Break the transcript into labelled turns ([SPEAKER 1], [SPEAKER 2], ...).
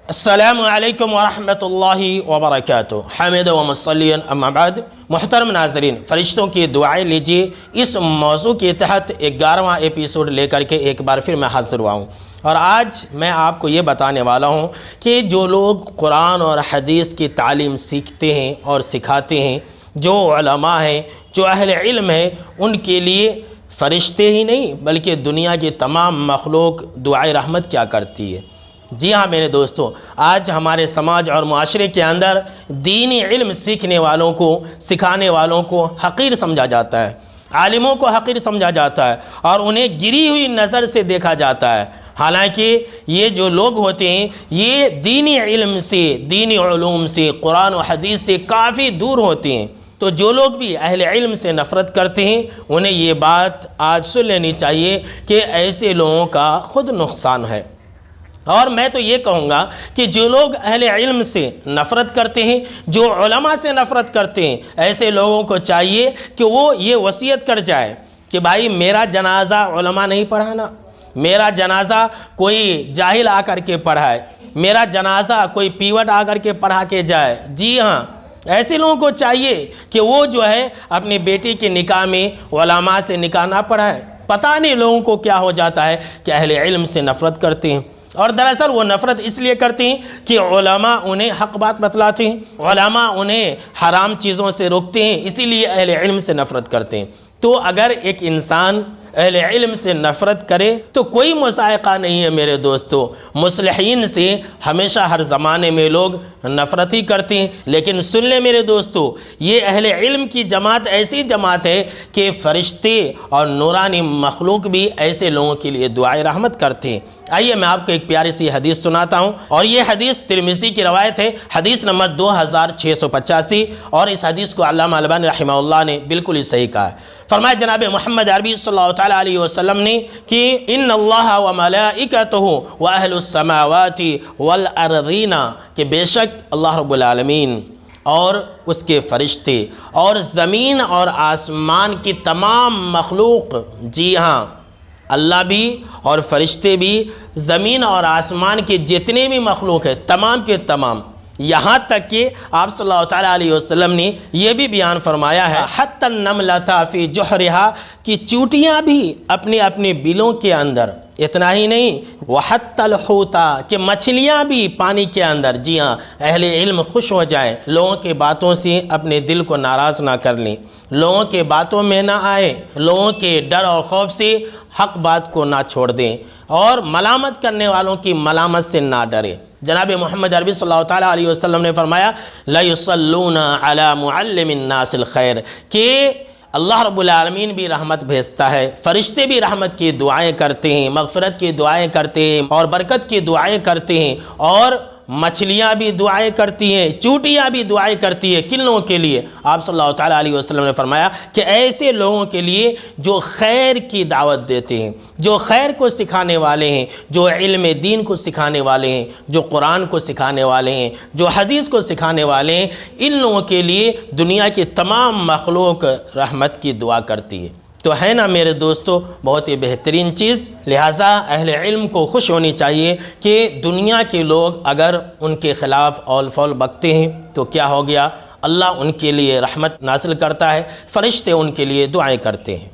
[SPEAKER 1] السلام علیکم ورحمۃ اللہ وبرکاتہ۔ حامد و مصلیًا اما بعد، محترم ناظرین، فرشتوں کی دعائیں لیجیے اس موضوع کے تحت 11واں ایپیسوڈ لے کر کے ایک بار پھر میں حاضر ہوا ہوں، اور آج میں آپ کو یہ بتانے والا ہوں کہ جو لوگ قرآن اور حدیث کی تعلیم سیکھتے ہیں اور سکھاتے ہیں، جو علماء ہیں، جو اہل علم ہیں، ان کے لیے فرشتے ہی نہیں بلکہ دنیا کی تمام مخلوق دعائے رحمت کیا کرتی ہے۔ جی ہاں میرے دوستو، آج ہمارے سماج اور معاشرے کے اندر دینی علم سیکھنے والوں کو، سکھانے والوں کو حقیر سمجھا جاتا ہے، عالموں کو حقیر سمجھا جاتا ہے اور انہیں گری ہوئی نظر سے دیکھا جاتا ہے۔ حالانکہ یہ جو لوگ ہوتے ہیں یہ دینی علم سے، دینی علوم سے، قرآن و حدیث سے کافی دور ہوتے ہیں۔ تو جو لوگ بھی اہل علم سے نفرت کرتے ہیں انہیں یہ بات آج سن لینی چاہیے کہ ایسے لوگوں کا خود نقصان ہے۔ اور میں تو یہ کہوں گا کہ جو لوگ اہل علم سے نفرت کرتے ہیں، جو علماء سے نفرت کرتے ہیں، ایسے لوگوں کو چاہیے کہ وہ یہ وصیت کر جائے کہ بھائی میرا جنازہ علماء نہیں پڑھانا، میرا جنازہ کوئی جاہل آ کر کے پڑھائے، میرا جنازہ کوئی پیوٹ آ کر کے پڑھا کے جائے۔ جی ہاں، ایسے لوگوں کو چاہیے کہ وہ جو ہے اپنی بیٹی کے نکاح میں علماء سے نکاح نہ پڑھائے۔ پتہ نہیں لوگوں کو کیا ہو جاتا ہے کہ اہل علم سے نفرت کرتے ہیں، اور دراصل وہ نفرت اس لیے کرتے ہیں کہ علماء انہیں حق بات بتلاتے ہیں، علماء انہیں حرام چیزوں سے روکتے ہیں، اسی لیے اہل علم سے نفرت کرتے ہیں۔ تو اگر ایک انسان اہل علم سے نفرت کرے تو کوئی مصائقہ نہیں ہے میرے دوستو۔ مصلحین سے ہمیشہ ہر زمانے میں لوگ نفرت ہی کرتے ہیں، لیکن سن لیں میرے دوستو، یہ اہل علم کی جماعت ایسی جماعت ہے کہ فرشتے اور نورانی مخلوق بھی ایسے لوگوں کے لیے دعائے رحمت کرتے ہیں۔ آئیے میں آپ کو ایک پیاری سی حدیث سناتا ہوں، اور یہ حدیث ترمذی کی روایت ہے، حدیث نمبر 2685، اور اس حدیث کو علامہ البانی رحمہ اللہ نے بالکل ہی صحیح کہا ہے۔ فرمایا جناب محمد عربی صلی اللہ تعالیٰ علیہ وسلم نے کہ ان اللہ و ملائکتہ و اہل السماوات والارضین، کہ بے شک اللہ رب العالمین اور اس کے فرشتے اور زمین اور آسمان کی تمام مخلوق، جی ہاں اللہ بھی اور فرشتے بھی، زمین اور آسمان کے جتنے بھی مخلوق ہیں تمام کے تمام، یہاں تک کہ آپ صلی اللہ تعالیٰ علیہ وسلم نے یہ بھی بیان فرمایا ہے حتی النملۃ فی جحرہا، کہ چونٹیاں بھی اپنے اپنے بلوں کے اندر، اتنا ہی نہیں وحتی الحوت، کہ مچھلیاں بھی پانی کے اندر، جی ہاں اہل علم خوش ہو جائیں، لوگوں کے باتوں سے اپنے دل کو ناراض نہ کر لیں، لوگوں کے باتوں میں نہ آئے، لوگوں کے ڈر اور خوف سے حق بات کو نہ چھوڑ دیں، اور ملامت کرنے والوں کی ملامت سے نہ ڈرے۔ جناب محمد عربی صلی اللہ تعالیٰ علیہ وسلم نے فرمایا لَيُصَلُّونَ عَلَى مُعَلِّمِ النَّاسِ الْخَيْرِ، کہ اللہ رب العالمین بھی رحمت بھیجتا ہے، فرشتے بھی رحمت کی دعائیں کرتے ہیں، مغفرت کی دعائیں کرتے ہیں اور برکت کی دعائیں کرتے ہیں، اور مچھلیاں بھی دعائیں کرتی ہیں، چونٹیاں بھی دعائیں کرتی ہیں۔ کن لوگوں کے لیے؟ آپ صلی اللہ تعالیٰ علیہ وسلم نے فرمایا کہ ایسے لوگوں کے لیے جو خیر کی دعوت دیتے ہیں، جو خیر کو سکھانے والے ہیں، جو علم دین کو سکھانے والے ہیں، جو قرآن کو سکھانے والے ہیں، جو حدیث کو سکھانے والے ہیں، ان لوگوں کے لیے دنیا کی تمام مخلوق رحمت کی دعا کرتی ہے۔ تو ہے نا میرے دوستو بہت ہی بہترین چیز، لہٰذا اہل علم کو خوش ہونی چاہیے کہ دنیا کے لوگ اگر ان کے خلاف اول فول بکتے ہیں تو کیا ہو گیا، اللہ ان کے لیے رحمت نازل کرتا ہے، فرشتے ان کے لیے دعائیں کرتے ہیں۔